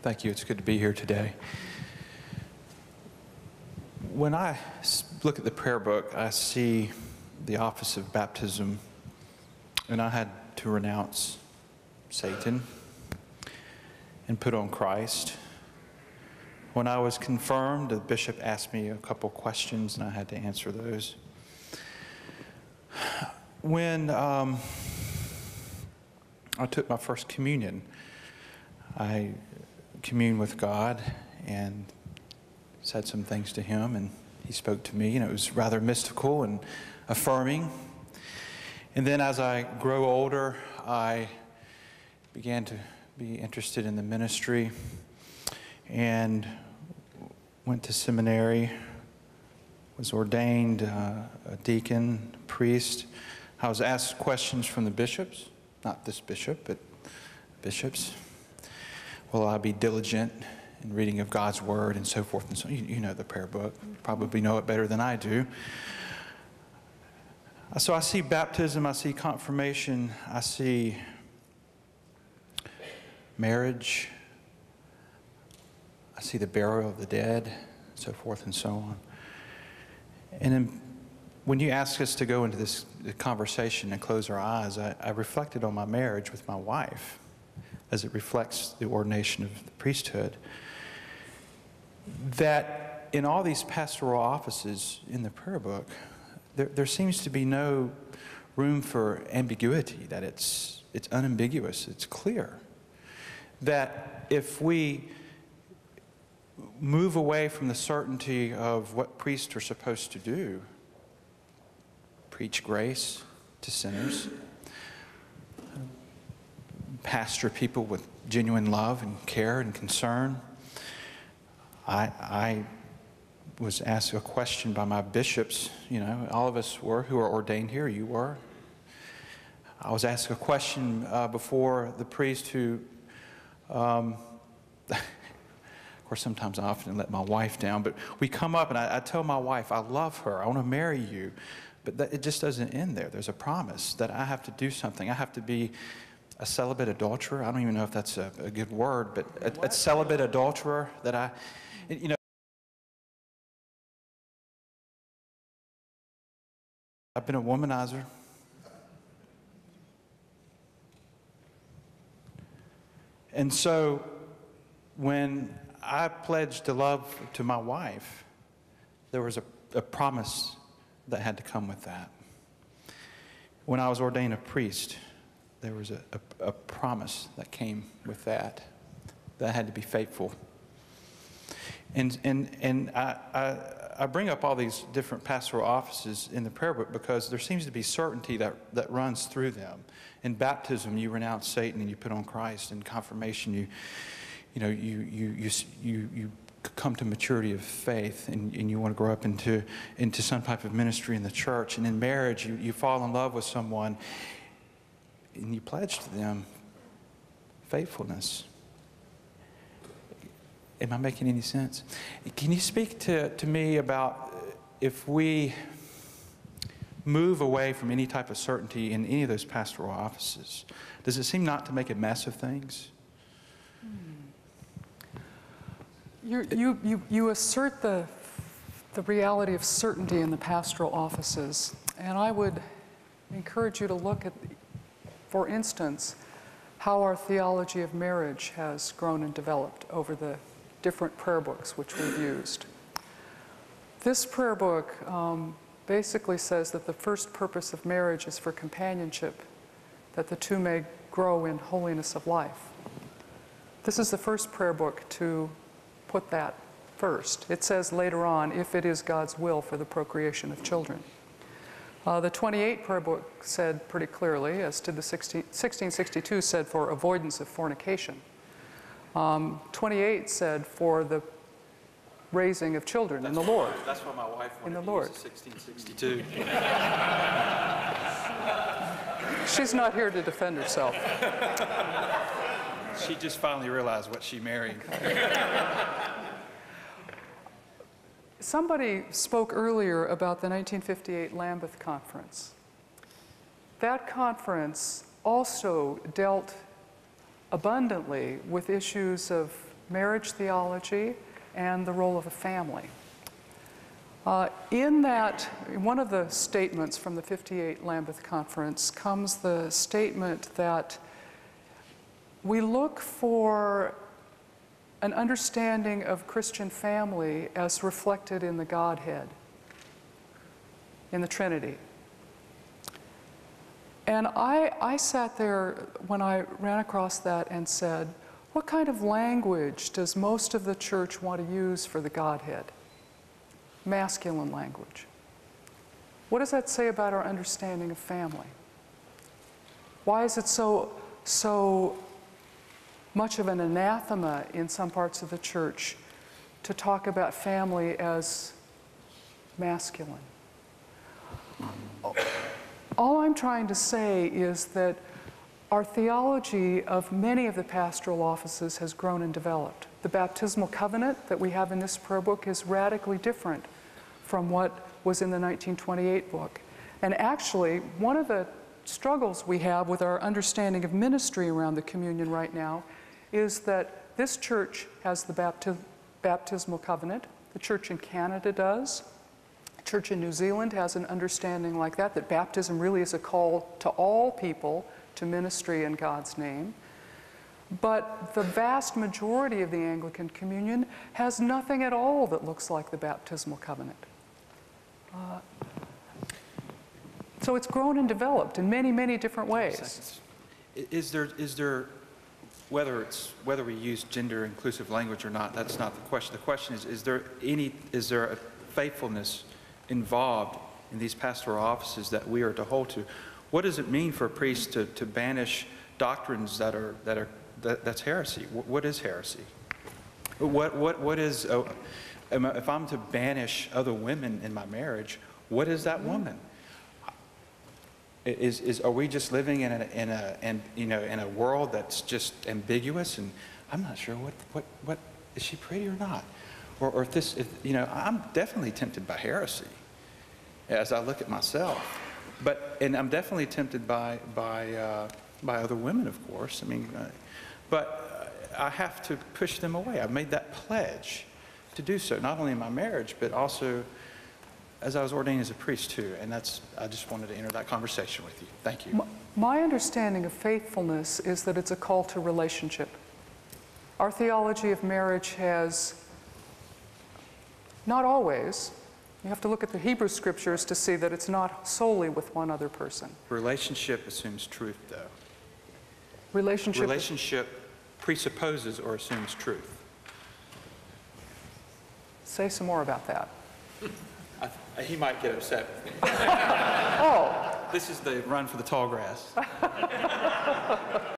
Thank you. It's good to be here today. When I look at the prayer book, I see the office of baptism, and I had to renounce Satan and put on Christ. When I was confirmed, the bishop asked me a couple questions, and I had to answer those. When I took my first communion, I communed with God and said some things to him, and he spoke to me, and it was rather mystical and affirming. And then as I grow older, I began to be interested in the ministry and went to seminary, was ordained a deacon, priest. I was asked questions from the bishops, not this bishop, but bishops. Will I be diligent in reading of God's word and so forth and so on? You know the prayer book. You probably know it better than I do. So I see baptism, I see confirmation, I see marriage, I see the burial of the dead, so forth and so on. And then when you ask us to go into this conversation and close our eyes, I reflected on my marriage with my wife as it reflects the ordination of the priesthood. That in all these pastoral offices in the prayer book, there seems to be no room for ambiguity, that it's unambiguous, it's clear. That if we move away from the certainty of what priests are supposed to do, preach grace to sinners, pastor people with genuine love and care and concern. I was asked a question by my bishops, you know, all of us were who are ordained here, you were. I was asked a question before the priest who, of course sometimes I often let my wife down, but we come up and I tell my wife, I love her, I want to marry you, but it just doesn't end there. There's a promise that I have to do something. I have to be a celibate adulterer. I don't even know if that's a good word, but a celibate adulterer that I, you know, I've been a womanizer. And so when I pledged to love to my wife, there was a promise that had to come with that. When I was ordained a priest, there was a promise that came with that I had to be faithful. And I bring up all these different pastoral offices in the prayer book because there seems to be certainty that runs through them. In baptism, you renounce Satan and you put on Christ. In confirmation, you come to maturity of faith and you want to grow up into some type of ministry in the church. And in marriage, you fall in love with someone and you pledge to them faithfulness. Am I making any sense? Can you speak to me about if we move away from any type of certainty in any of those pastoral offices, does it seem not to make a mess of things? You assert the reality of certainty in the pastoral offices, and I would encourage you to look at, for instance, how our theology of marriage has grown and developed over the different prayer books which we've used. This prayer book basically says that the first purpose of marriage is for companionship, that the two may grow in holiness of life. This is the first prayer book to put that first. It says later on, if it is God's will for the procreation of children. The 28 prayer book said pretty clearly, as did the 1662 said for avoidance of fornication. 28 said for the raising of children in the Lord. That's why my wife wanted in the to Lord. use the 1662. She's not here to defend herself. She just finally realized what she married. Okay. Somebody spoke earlier about the 1958 Lambeth Conference. That conference also dealt abundantly with issues of marriage theology, and the role of a family. In that, one of the statements from the 58 Lambeth Conference comes the statement that we look for an understanding of Christian family as reflected in the Godhead, in the Trinity. And I sat there when I ran across that and said, what kind of language does most of the church want to use for the Godhead? Masculine language. What does that say about our understanding of family? Why is it so much of an anathema in some parts of the church to talk about family as masculine? All I'm trying to say is that our theology of many of the pastoral offices has grown and developed. The baptismal covenant that we have in this prayer book is radically different from what was in the 1928 book. And actually, one of the struggles we have with our understanding of ministry around the communion right now is that this church has the baptismal covenant. The church in Canada does. The church in New Zealand has an understanding like that, that baptism really is a call to all people to ministry in God's name. But the vast majority of the Anglican Communion has nothing at all that looks like the baptismal covenant. So it's grown and developed in many, many different ways. Is there whether we use gender inclusive language or not, that's not the question. The question is there a faithfulness involved in these pastoral offices that we are to hold to? What does it mean for a priest to banish doctrines that's heresy? What is heresy? What is if I'm to banish other women in my marriage, what is that woman? Are we just living in a world that's just ambiguous, and I'm not sure what is she pretty or not, or I'm definitely tempted by heresy as I look at myself, and I'm definitely tempted by other women, of course. I mean, but I have to push them away. I've made that pledge to do so, not only in my marriage, but also as I was ordained as a priest too. And I just wanted to enter that conversation with you. Thank you. My understanding of faithfulness is that it's a call to relationship. Our theology of marriage has, not always, you have to look at the Hebrew scriptures to see that it's not solely with one other person. Relationship assumes truth, though. Relationship presupposes or assumes truth. Say some more about that. He might get upset with me. Oh. This is the run for the tall grass.